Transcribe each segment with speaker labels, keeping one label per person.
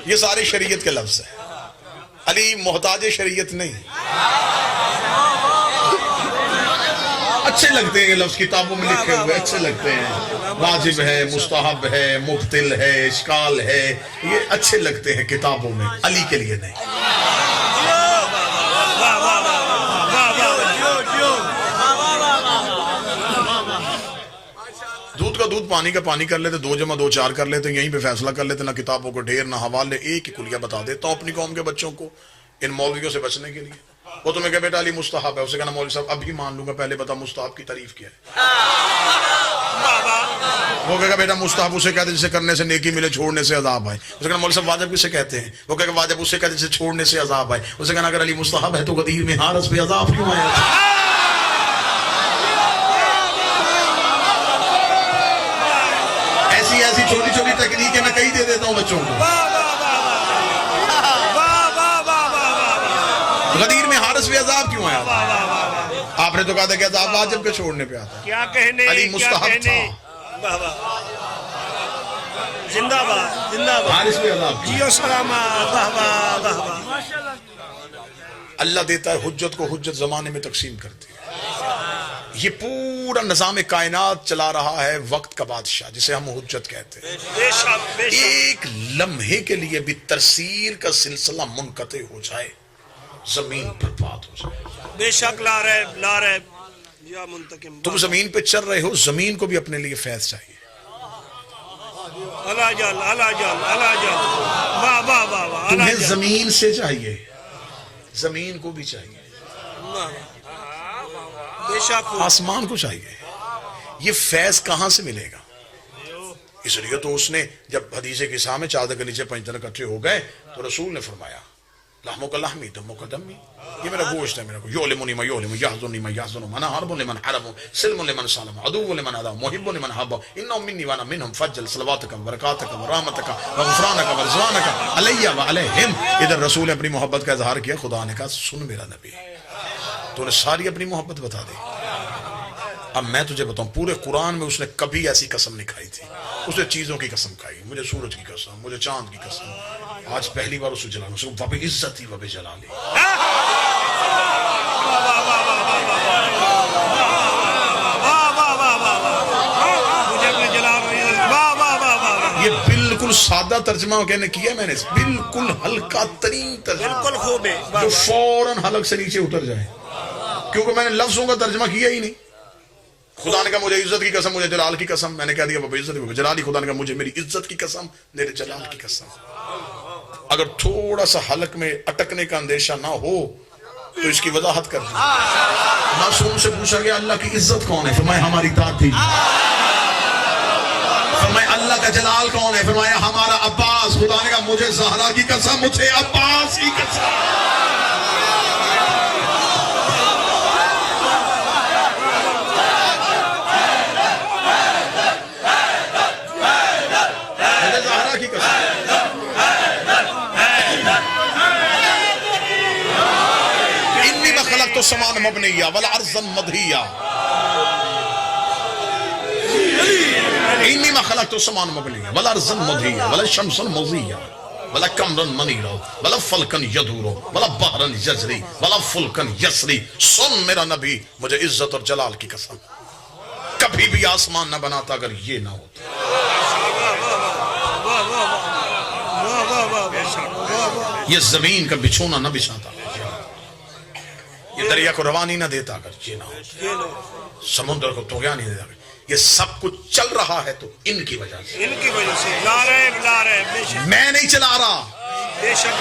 Speaker 1: یہ سارے شریعت کے لفظ ہیں. علی محتاج شریعت نہیں. اچھے لگتے ہیں یہ لفظ, کتابوں میں لکھے ہوئے اچھے لگتے ہیں. واجب ہے, مستحب ہے, مبطل ہے, اشکال ہے, یہ اچھے لگتے ہیں کتابوں میں, علی کے لیے نہیں. دودھ کا دودھ, پانی کا پانی کر لیتے, 2 جمع 2 4 کر لیتے, یہیں پہ فیصلہ کر لیتے. نہ کتابوں کو ڈھیر, نہ حوالے. ایک ہی کلیہ بتا دیتا ہوں اپنی قوم کے بچوں کو ان مولویوں سے بچنے کے لیے. وہ تمہیں کہے بیٹا علی مستحب ہے, اسے کہنا مولوی صاحب ابھی مان لوں گا, پہلے بتا مستحب کی تعریف کیا ہے. وہ کہے گا بیٹا مستحب اسے کہتے جسے کرنے سے نیکی ملے, چھوڑنے سے عذاب آئے. اسے کہنا مولوی صاحب واجب کسے کہتے ہیں؟ وہ کہے گا واجب اسے کہتے جسے چھوڑنے سے عذاب آئے. اسے کہنا اگر علی مستحب ہے تو غدیر میں حارس پہ عذاب کیوں آیا؟ ایسی چھوٹی چھوٹی تکنیکیں میں کئی دے دیتا ہوں بچوں کو. غدیر میں حارس پہ عذاب کیوں آیا؟ آپ نے تو کہا تھا کہ عذاب واجب کے چھوڑنے پہ آتا.
Speaker 2: کیا کہنے,
Speaker 1: علی مستحب تھا.
Speaker 2: زندہ باد, زندہ باد.
Speaker 1: حارس پہ عذاب کیوں؟
Speaker 2: جیو سلامہ.
Speaker 1: اللہ دیتا ہے حجت کو, حجت زمانے میں تقسیم کرتی ہے. یہ پورا نظام کائنات چلا رہا ہے وقت کا بادشاہ, جسے ہم حجت کہتے ہیں.
Speaker 2: بے شک, بے شک.
Speaker 1: ایک لمحے کے لیے بھی ترسیل کا سلسلہ منقطع ہو جائے, زمین برباد ہو جائے.
Speaker 2: بے شک. لا رہے یا منتقم.
Speaker 1: تم زمین پہ چل رہے ہو, زمین کو بھی اپنے لیے فیض چاہیے.
Speaker 2: اللہ جل, اللہ جل, اللہ جل. واہ واہ واہ واہ.
Speaker 1: تمہیں زمین سے چاہیے, زمین کو بھی چاہیے,
Speaker 2: بے شک.
Speaker 1: آسمان کو چاہیے. یہ فیض کہاں سے ملے گا؟ اس لیے تو اس نے جب حدیث قصہ میں چادر کے نیچے 5 دن اکٹھے ہو گئے تو رسول نے فرمایا لحمک لحمی دمک دمی, یہ میرا گوشت ہے, میرا کو یعلمنی ما یعلم, یحزننی ما یحزن, انا حرب لمن حرب, سلم لمن سلم, عدو لمن عدا, محب لمن حب, انهم منی وانا منهم, فجل صلواتک وبرکاتک ورحمتک وغفرانک ورضوانک علی وعلیہم. ادھر رسول نے اپنی محبت کا اظہار کیا, خدا نے کہا سن میرا نبی, تو نے ساری اپنی محبت بتا دی. اب میں تجھے بتاؤں, پورے قرآن میں اس نے کبھی ایسی قسم نہیں کھائی تھی. اس نے چیزوں کی قسم کھائی, مجھے سورج کی قسم, مجھے چاند کی قسم. آج پہلی بار اسے جلانا, اس کو وَبِ عزتی وَبِ جلالی. یہ بالکل سادہ ترجمہ کہنے کیا میں نے, بالکل ہلکا ترین ترجمہ,
Speaker 2: بالکل خوب ہے,
Speaker 1: جو فوراً حلق سے نیچے اتر جائے, کیونکہ میں نے لفظوں کا ترجمہ کیا ہی نہیں. خدا نے کہا مجھے عزت کی قسم, مجھے جلال کی قسم, میں نے کہہ دیا وَبِ عزتی وَبِ جلالی. خدا نے کہا مجھے میری عزت کی قسم, میرے جلال کی قسم. اگر تھوڑا سا حلق میں اٹکنے کا اندیشہ نہ ہو تو اس کی وضاحت کر دیں. معصوم سے پوچھا گیا اللہ کی عزت کون ہے, فرمایا ہماری ذات تھی. فرمایا اللہ کا جلال کون ہے, فرمایا ہمارا عباس. خدا نے کہا مجھے زہرا کی قسم, مجھے عباس کی قسم. تو سمان مبنیہ ولا ارضا مدھیہ, انی ما خلقت سمان مبنیہ ولا ارضا مدھیہ ولا شمسا مضیہ ولا قمرا منیرا ولا فلکا یدور ولا بحرا یجری ولا فلکا یسری. سن میرا نبی, مجھے عزت اور جلال کی قسم, کبھی بھی آسمان نہ بناتا اگر یہ نہ ہوتا. یہ زمین کا بچھونا نہ بچھاتا, یہ دریا کو روانی نہ دیتا اگر یہ نہ ہو, سمندر کو طغیان نہیں دیتا. یہ سب کچھ چل رہا ہے تو ان کی وجہ سے,
Speaker 2: ان کی وجہ سے. لا رہے بے شک,
Speaker 1: میں نہیں چلا رہا,
Speaker 2: بے شک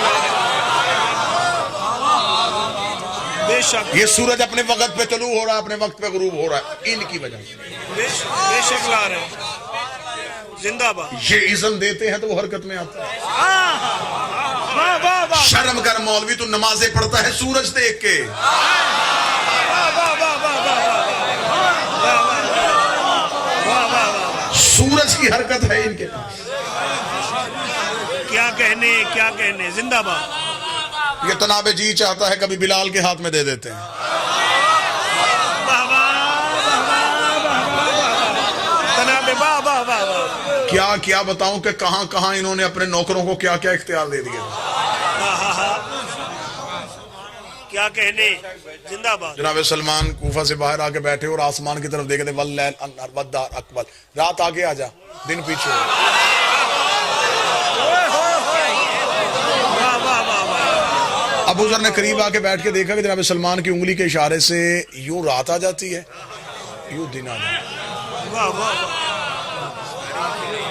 Speaker 2: بے شک.
Speaker 1: یہ سورج اپنے وقت پہ طلوع ہو رہا ہے, اپنے وقت پہ غروب ہو رہا ہے, ان کی وجہ سے.
Speaker 2: بے شک لا رہے, زندہ باد.
Speaker 1: یہ اذن دیتے ہیں تو وہ حرکت میں آتا ہے. شرم کر مولوی, تو نمازیں پڑھتا ہے سورج دیکھ کے. سورج کی حرکت ہے ان کے پاس.
Speaker 2: کیا کہنے, زندہ باد.
Speaker 1: یہ تناب جی چاہتا ہے کبھی بلال کے ہاتھ میں دے دیتے ہیں.
Speaker 2: تناب
Speaker 1: کیا کیا بتاؤں کہ کہاں کہاں انہوں نے اپنے نوکروں کو کیا کیا اختیار دے دیے.
Speaker 2: کیا کہنے. زندہ باد.
Speaker 1: جناب سلمان کوفہ سے باہر آ کے بیٹھے اور آسمان کی طرف دیکھتے واللیل انہار والدار اقبل. رات آگے آ جا دن پیچھے. ابو ذر نے قریب آ کے بیٹھ کے دیکھا کہ جناب سلمان کی انگلی کے اشارے سے یوں رات آ جاتی ہے یوں دن آ جاتا ہے.
Speaker 2: واہ واہ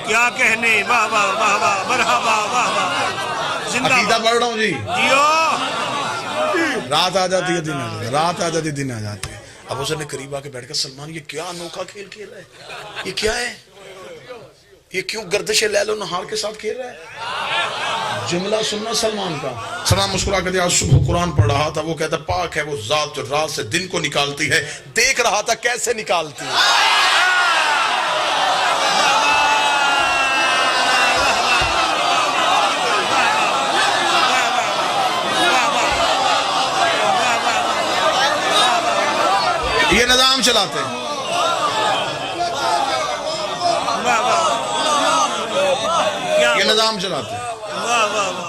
Speaker 2: کیا کہنے. واہ واہ واہ واہ مرحبا واہ واہ. زندہ
Speaker 1: عقیدہ پڑھ رہا ہوں جی.
Speaker 2: جیو.
Speaker 1: رات آ جاتی ہے دن آ جاتا ہے رات آ جاتی ہے دن آ جاتی ہے. ابو ذر نے قریب آ کے بیٹھ کر سلمان یہ کیا انوکھا کھیل کھیل رہا ہے یہ کیا ہے یہ کیوں گردش لیل و نہار کے ساتھ کھیل رہا ہے. جملہ سننا سلمان کا. سلمان مسکرا کر دیا صبح قرآن پڑھ رہا تھا. وہ کہتا پاک ہے وہ ذات جو رات سے دن کو نکالتی ہے. دیکھ رہا تھا کیسے نکالتی ہے. یہ نظام چلاتے ہیں. یہ نظام چلاتے ہیں.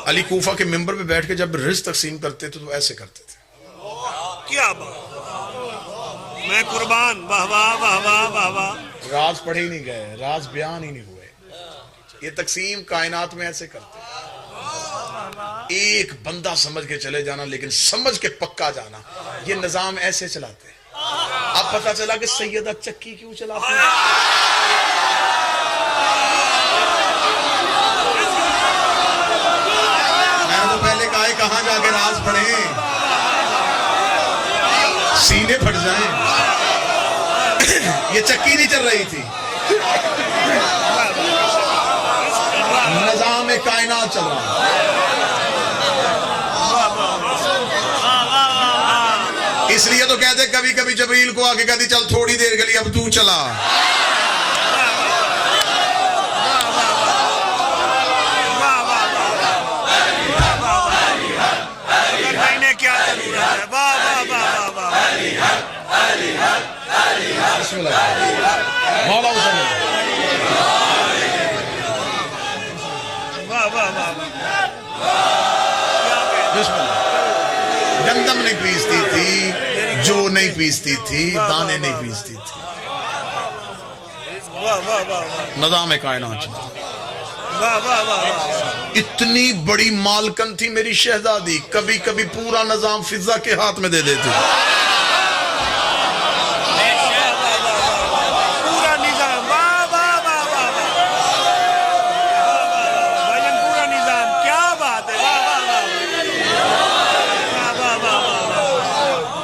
Speaker 1: علی کوفہ کے ممبر پہ بیٹھ کے جب رزق تقسیم کرتے تھے تو ایسے کرتے تھے.
Speaker 2: کیا بات. میں قربان. واہ واہ واہ واہ واہ واہ.
Speaker 1: راز پڑھے ہی نہیں گئے راز بیان ہی نہیں ہوئے. یہ تقسیم کائنات میں ایسے کرتے ہیں. ایک بندہ سمجھ کے چلے جانا لیکن سمجھ کے پکا جانا. یہ نظام ایسے چلاتے ہیں. اب پتا چلا کہ سیدہ چکی کیوں چلاتے ہیں. میں نے تو پہلے کہا ہے کہاں جا کے راز پڑھیں سینے پھٹ جائیں. یہ چکی نہیں چل رہی تھی نظام کائنات چل رہا ہے. اس لیے تو کہتے کبھی کبھی جبریل کو آگے کہتی چل تھوڑی دیر کے لیے اب تو چلا. بسم اللہ مولا حسین. بسم اللہ. گندم نہیں پیستی تھی جو نہیں پیستی تھی دانے نہیں پیستی تھی. نظام کائنات. اتنی بڑی مالکن تھی میری شہزادی کبھی کبھی پورا نظام فضا کے ہاتھ میں دے دیتی.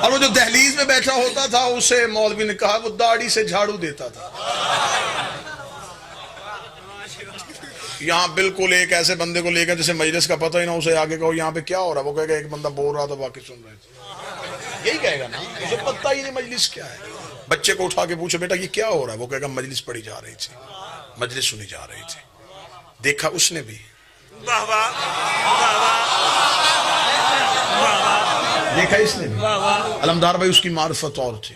Speaker 1: اور وہ جو دہلیز میں بیٹھا ہوتا تھا اسے مولوی نے کہا وہ داڑھی سے جھاڑو دیتا تھا. یہاں بالکل ایک ایسے بندے کو لے کر جسے مجلس کا پتہ ہی نہ اسے آگے کہو یہاں پہ کیا ہو رہا ہے وہ کہے گا ایک بندہ بول رہا تھا باقی سن رہے تھے. یہی کہے گا نا اسے پتہ ہی نہیں مجلس کیا ہے. بچے کو اٹھا کے پوچھو بیٹا یہ کیا ہو رہا ہے وہ کہے گا مجلس پڑھی جا رہی تھی مجلس سنی جا رہی تھی. دیکھا اس نے بھی دیکھا اس نے بھی. علمدار بھائی اس کی معرفت اور تھی.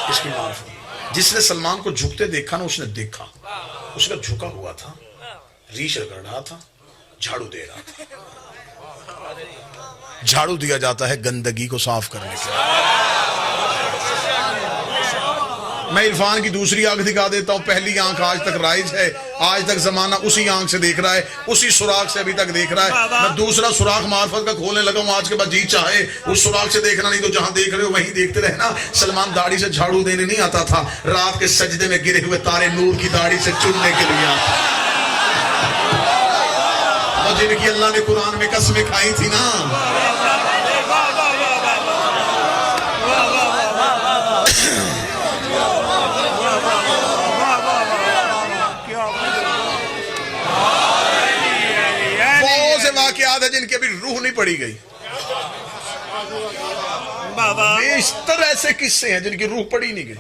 Speaker 1: اس کی معرفت جس نے سلمان کو جھکتے دیکھا نا اس نے دیکھا اس کا جھکا ہوا تھا ریش رگڑ رہا تھا جھاڑو دے رہا تھا. جھاڑو دیا جاتا ہے گندگی کو صاف کرنے کے لیے. میں عرفان کی دوسری آنکھ دکھا دیتا ہوں. پہلی آنکھ آج تک رائج ہے آج تک زمانہ اسی آنکھ سے دیکھ رہا ہے اسی سوراخ سے ابھی تک دیکھ رہا ہے. میں دوسرا سوراخ معرفت کا کھولنے لگا ہوں آج کے بعد جی چاہے اس سوراخ سے دیکھنا نہیں تو جہاں دیکھ رہے ہو وہیں دیکھتے رہنا. سلمان داڑھی سے جھاڑو دینے نہیں آتا تھا رات کے سجدے میں گرے ہوئے تارے نور کی داڑھی سے چننے کے لیے آتا. اور جن کی اللہ نے قرآن میں قسمیں کھائی تھی نا بہت سے واقعات ہیں جن کی ابھی روح نہیں پڑی گئی. بیشتر ایسے قصے ہیں جن کی روح پڑی نہیں گئی.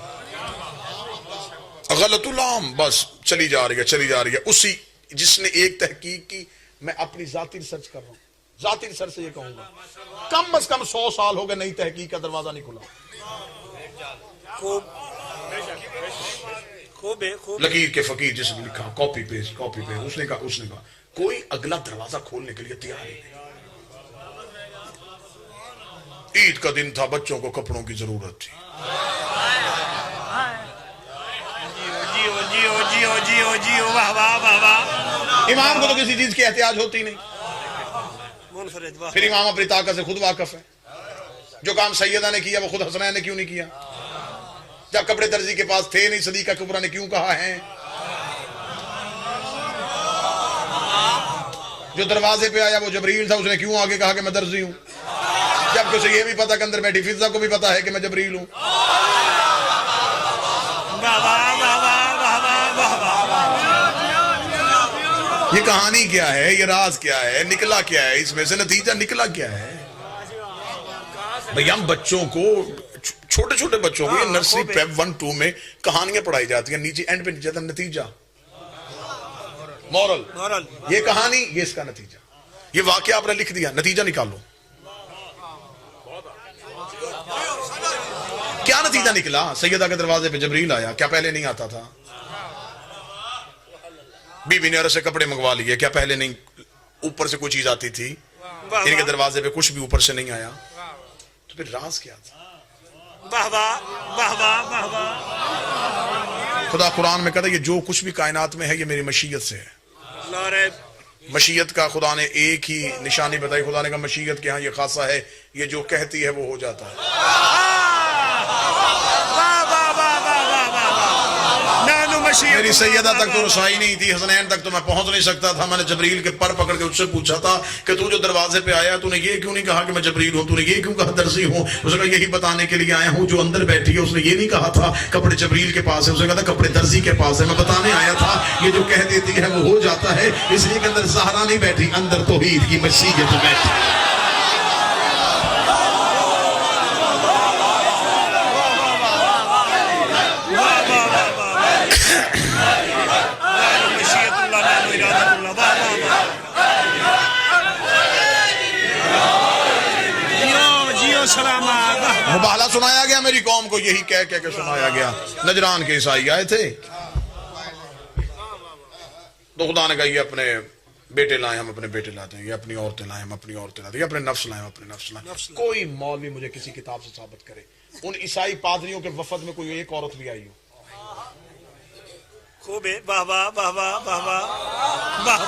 Speaker 1: غلط العام بس چلی جا رہی ہے چلی جا رہی ہے. اسی جس نے ایک تحقیق کی میں اپنی ذاتی ریسرچ کر رہا ہوں ذاتی ریسرچ سے یہ کہوں گا کم از کم 100 سال ہو گئے نئی تحقیق کا دروازہ نہیں کھلا.
Speaker 2: خوب ہے خوب.
Speaker 1: لکیر کے فقیر جس نے لکھا کاپی پیسٹ اس نے کہا کوئی اگلا دروازہ کھولنے کے لیے تیار ہی نہیں. عید کا دن تھا, بچوں کو کپڑوں کی ضرورت تھی.
Speaker 2: جیو واہ واہ واہ واہ.
Speaker 1: امام کو تو کسی چیز کی احتیاج ہوتی نہیں,
Speaker 2: منفرد واہ.
Speaker 1: پھر امام اپنی طاقت سے خود واقف ہے. جو کام سیدہ نے کیا وہ خود حسنین نے کیوں نہیں کیا؟ جب کپڑے درزی کے پاس تھے نہیں, صدیقہ کبریٰ نے کیوں کہا ہے؟ جو دروازے پہ آیا وہ جبریل تھا, اس نے کیوں آگے کہا کہ میں درزی ہوں؟ جبکہ اسے یہ بھی پتا کہ اندر بیٹھی فضہ کو بھی پتا ہے کہ میں جبریل ہوں. یہ کہانی کیا ہے, یہ راز کیا ہے, نکلا کیا ہے, اس میں سے نتیجہ نکلا کیا ہے؟ بھئی ہم بچوں کو, چھوٹے چھوٹے بچوں کو, یہ نرسری پریپ 1-2 میں کہانیاں پڑھائی جاتی ہیں, نیچے اینڈ پہ نیچے جاتا نتیجہ, مورل, یہ کہانی, یہ اس کا نتیجہ. یہ واقعہ آپ نے لکھ دیا, نتیجہ نکالو. کیا نتیجہ نکلا؟ سیدہ کے دروازے پہ جبریل آیا, کیا پہلے نہیں آتا تھا؟ بی بی نے عرض سے کپڑے منگوا لیے, کیا پہلے نہیں اوپر سے کوئی چیز آتی تھی؟ ان کے دروازے پہ کچھ بھی اوپر سے نہیں آیا. تو پھر راز کیا تھا؟ خدا قرآن میں کہتا ہے یہ جو کچھ بھی کائنات میں ہے یہ میری مشیت سے ہے. مشیت کا خدا نے ایک ہی نشانی بتائی. خدا نے کہا مشیت کے ہاں یہ خاصہ ہے, یہ جو کہتی ہے وہ ہو جاتا ہے. میری سیدہ تک تو رسائی نہیں تھی, حسنین تک تو میں پہنچ نہیں سکتا تھا. میں نے جبریل کے پر پکڑ کے اس سے پوچھا تھا کہ تو جو دروازے پہ آیا تو نے یہ کیوں نہیں کہا کہ میں جبریل ہوں, تو نے یہ کیوں کہا درزی ہوں؟ اس نے کہا یہی بتانے کے لیے آیا ہوں جو اندر بیٹھی ہے اس نے یہ نہیں کہا تھا کپڑے جبریل کے پاس ہے, اس نے کہا تھا کپڑے درزی کے پاس ہے. میں بتانے آیا تھا یہ جو کہہ دیتی ہے وہ ہو جاتا ہے, اس لیے کہ اندر زہرا نہیں بیٹھی, اندر توحید کی مشیت بیٹھی. مباہلہ سنایا گیا میری قوم کو, یہی کہہ کے سنایا گیا. نجران کے عیسائی آئے تھے تو خدا نے کہا یہ اپنے بیٹے لائیں ہم اپنے بیٹے لاتے ہیں, یہ اپنی عورتیں لائیں ہم اپنی عورتیں لاتے ہیں, یہ اپنے نفس لائیں ہم اپنے نفس لائیں. کوئی مولوی مجھے کسی کتاب سے ثابت کرے ان عیسائی پادریوں کے وفد میں کوئی ایک عورت بھی آئی ہو.
Speaker 2: خوب ہے, واہ واہ واہ واہ واہ واہ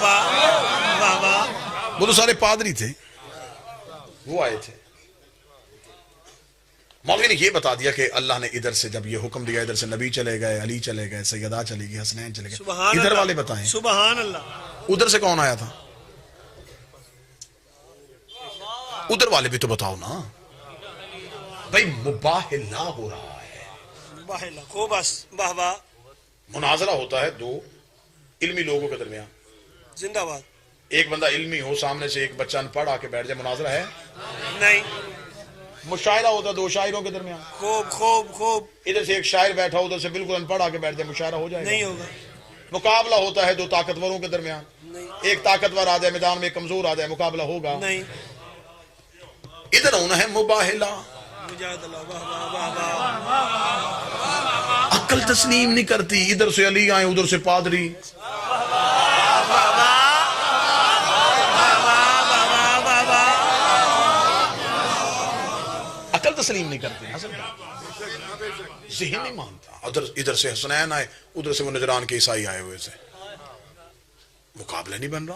Speaker 2: واہ واہ.
Speaker 1: وہ تو سارے پادری تھے, وہ آئے تھے. مولوی نے یہ بتا دیا کہ اللہ نے ادھر سے جب یہ حکم دیا, ادھر سے نبی چلے گئے, علی چلے گئے, سیدہ چلی گئی, حسنین چلے گئے. ادھر والے بتائیں
Speaker 2: سبحان اللہ,
Speaker 1: ادھر سے کون آیا تھا؟ ادھر والے بھی تو بتاؤ نا بھائی. مباہلہ ہو رہا ہے,
Speaker 2: خوب بس واہ واہ.
Speaker 1: مناظرہ ہوتا ہے دو علمی لوگوں کے درمیان,
Speaker 2: زندہ باد.
Speaker 1: ایک بندہ علمی ہو, سامنے سے ایک بچہ ان پڑھ آ کے بیٹھ جائے, مناظرہ ہے
Speaker 2: نہیں.
Speaker 1: مشاعرہ ہوتا ہے دو شاعروں کے درمیان.
Speaker 2: خوب خوب خوب.
Speaker 1: ادھر سے ایک شاعر بیٹھا, ادھر سے بالکل ان پڑھ آ کے بیٹھ جائے, مشاعرہ ہو جائے
Speaker 2: نہیں ہوگا.
Speaker 1: مقابلہ ہوتا ہے دو طاقتوروں کے درمیان, ایک طاقتور آ جائے میدان میں, ایک کمزور آ جائے, مقابلہ ہوگا
Speaker 2: نہیں.
Speaker 1: ادھر ہونا ہے مباہلہ. عقل تسلیم نہیں کرتی, ادھر سے علی آئے ادھر سے پادری. عقل تسلیم نہیں کرتی, ذہن نہیں مانتا. ادھر سے حسنین آئے, ادھر سے وہ نجران کے عیسائی آئے ہوئے تھے, مقابلہ نہیں بن رہا.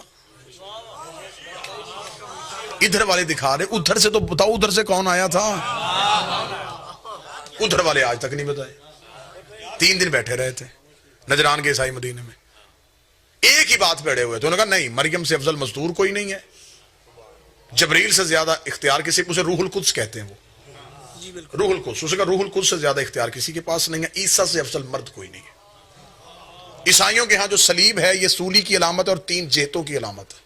Speaker 1: ادھر والے دکھا رہے, ادھر سے تو بتاؤ ادھر سے کون آیا تھا؟ ادھر والے آج تک نہیں بتائے. 3 دن بیٹھے رہے تھے نجران کے عیسائی مدینے میں, ایک ہی بات پڑے ہوئے تھے. انہوں نے کہا نہیں, مریم سے افضل مزدور کوئی نہیں ہے, جبریل سے زیادہ اختیار کسی, اسے روح القدس کہتے ہیں. وہ روح القدس, اسے کہا روح القدس سے زیادہ اختیار کسی کے پاس نہیں ہے. عیسیٰ سے افضل مرد کوئی نہیں ہے. عیسائیوں کے ہاں جو صلیب ہے یہ سولی کی علامت ہے اور 3 جہتوں کی علامت ہے.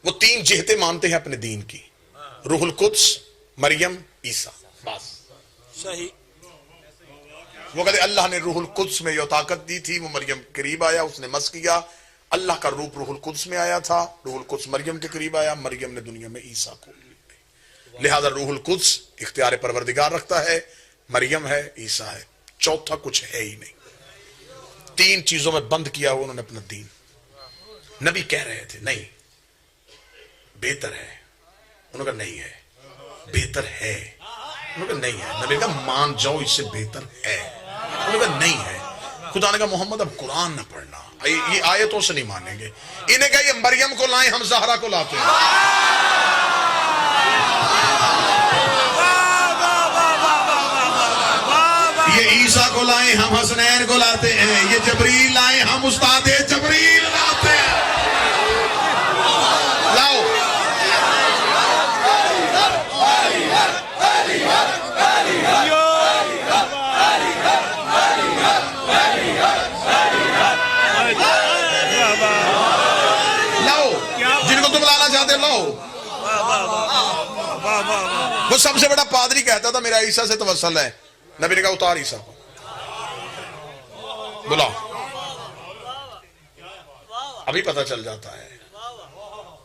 Speaker 1: وہ 3 جہتیں مانتے ہیں اپنے دین کی, روح القدس, مریم, عیسیٰ, بس
Speaker 2: صحیح.
Speaker 1: وہ کہتے اللہ نے روح القدس میں یہ طاقت دی تھی, وہ مریم قریب آیا, اس نے مس کیا. اللہ کا روح روح القدس میں آیا تھا, روح القدس مریم کے قریب آیا, مریم نے دنیا میں عیسیٰ کو. لہذا روح القدس اختیار پروردگار رکھتا ہے, مریم ہے, عیسیٰ ہے. چوتھا کچھ ہے ہی نہیں. 3 چیزوں میں بند کیا ہوا انہوں نے اپنا دین. نبی کہہ رہے تھے نہیں بہتر ہے، انہوں نے کہا نہیں ہے. بہتر ہے، انہوں نے کہا نہیں ہے. نبی نے کہا مان جاؤ اس سے بہتر ہے، انہوں نے کہا نہیں ہے. خدا نے کہا محمد اب قرآن نہ پڑھنا، یہ آیتوں سے نہیں مانیں گے. انہیں کہا یہ مریم کو لائیں، ہم زہرا کو لاتے ہیں. یہ عیسیٰ کو لائیں، ہم حسنین کو لاتے ہیں. یہ جبریل لائیں، ہم استاد جبریل لاتے ہیں. لاؤ لاؤ جن کو تم لانا چاہتے ہو لاؤ. وہ سب سے بڑا پادری کہتا تھا میرا عیسیٰ سے توسل ہے. نبی نے کہا اتار عیسیٰ کو، بلاؤ. ابھی پتہ چل جاتا ہے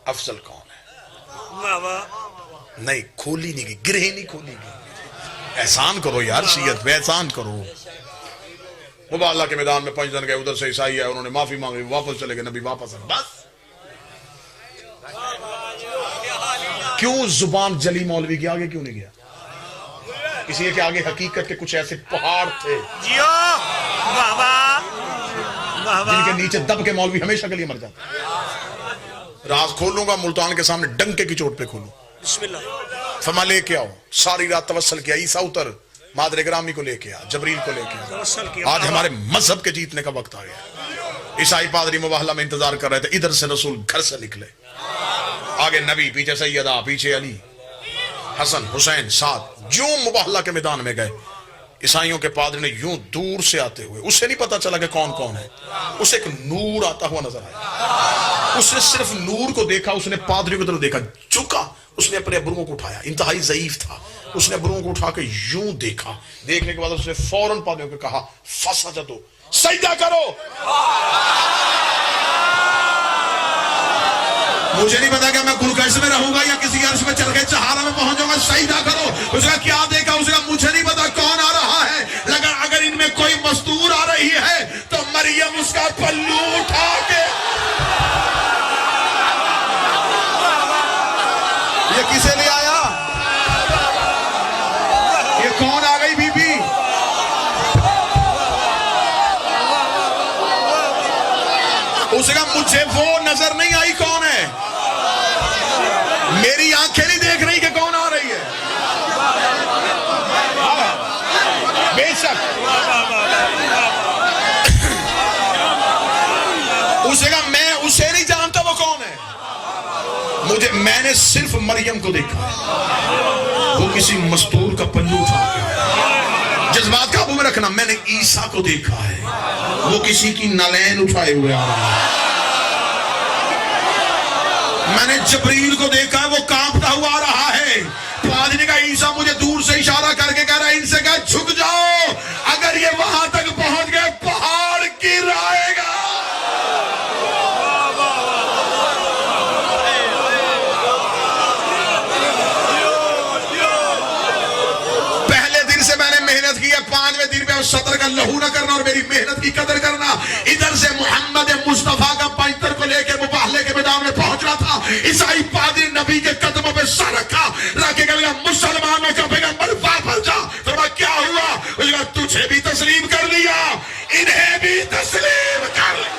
Speaker 1: افضل کون ہے. نہیں کھولی نہیں گئی، گرہ نہیں کھولی گئی. احسان کرو یار، شیعت پہ احسان کرو. مباحلہ کے میدان میں 5 دن گئے، ادھر سے عیسائی ہے، انہوں نے معافی مانگی، واپس چلے گئے. نبی واپس آئے. بس کیوں زبان جلی مولوی کے آگے کیوں نہیں گیا؟ اس لیے کہ آگے حقیقت کے کچھ ایسے پہاڑ تھے جن کے نیچے دب کے مولوی ہمیشہ کے لیے مر جاتا. راز کھولوں گا ملتان کے سامنے ڈنکے کی چوٹ پہ کھولوں.
Speaker 2: بسم اللہ.
Speaker 1: فما لے کے آؤ. ساری رات توسل کیا، عیسیٰ اتر، مادر گرامی کو لے کے آ، جبریل کو لے کے آ. آج ہمارے مذہب کے جیتنے کا وقت آ گیا. عیسائی پادری مباحلہ میں انتظار کر رہے تھے، ادھر سے رسول گھر سے نکلے، آگے نبی، پیچھے سیدہ، پیچھے علی، حسن، حسین، سعد. جو مباحلہ کے میدان میں گئے، عیسائیوں کے پادری نے یوں دور سے آتے ہوئے، اسے نہیں پتا چلا کہ کون کون ہے، اسے ایک نور آتا ہوا نظر آیا. اس نے صرف نور کو دیکھا، اس نے پادریوں کی طرف دیکھا، جھکا، اس نے اپنے ابروؤں کو اٹھایا، انتہائی ضعیف تھا. اس نے ابروؤں کو اٹھا کے یوں دیکھا. دیکھنے کے بعد اس نے فوراً پادریوں کو کہا فسجدو، سجدہ کرو. مجھے نہیں پتا کہ میں گلکش میں رہوں گا یا کسی عرش میں چل کے چہارا میں پہنچ جاؤں گا. سجدہ کرو. اس کا کیا دیکھا؟ اس کا مجھے نہیں پتا کون آ رہا ہے، لیکن اگر ان میں کوئی مستور آ رہی ہے تو مریم اس کا پلو اٹھا کے. یہ کسے لے آیا؟ یہ کون آ گئی بی بی؟ اس کا مجھے وہ نظر نہیں آئی کون ہے، میری آنکھیں نہیں دیکھ رہی کہ کون آ رہی ہے. بے شک اسے کہا میں اسے نہیں جانتا وہ کون ہے، میں نے صرف مریم کو دیکھا. وہ کسی مستور کا پلو اٹھا. جذبات قابو میں رکھنا. میں نے عیسیٰ کو دیکھا ہے، وہ کسی کی نالین اٹھائے ہوئے آ رہا ہے. میں نے جبریل کو دیکھا ہے، وہ کانپتا ہوا آ رہا ہے. پادری نے کہا عیسیٰ مجھے دور سے اشارہ کر کے کہہ رہا ہے ان سے کہا جھک جاؤ. اگر یہ وہاں تک پہنچ گئے پہاڑ گرائے گا. پہلے دن سے میں نے محنت کی ہے، 5ویں دن پہ صدر کا لہو نہ کرنا اور میری محنت کی قدر کرنا. ادھر سے محمد مصطفیٰ کا پینتر کو لے کے مباحلے کے میدان میں پہنچنا تھا. عیسائی پادری نبی کے قدموں پہ سر رکھا، رکھے گا مسلمانوں کا پیغمبر واپس جا. فرمایا کیا ہوا؟ اس نے کہا تجھے بھی تسلیم کر لیا، انہیں بھی تسلیم کر لیا.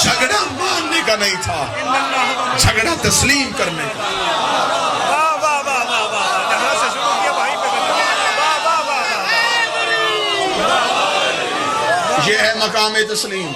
Speaker 1: جھگڑا ماننے کا نہیں تھا، جھگڑا تسلیم کرنے کا. یہ ہے مقام تسلیم.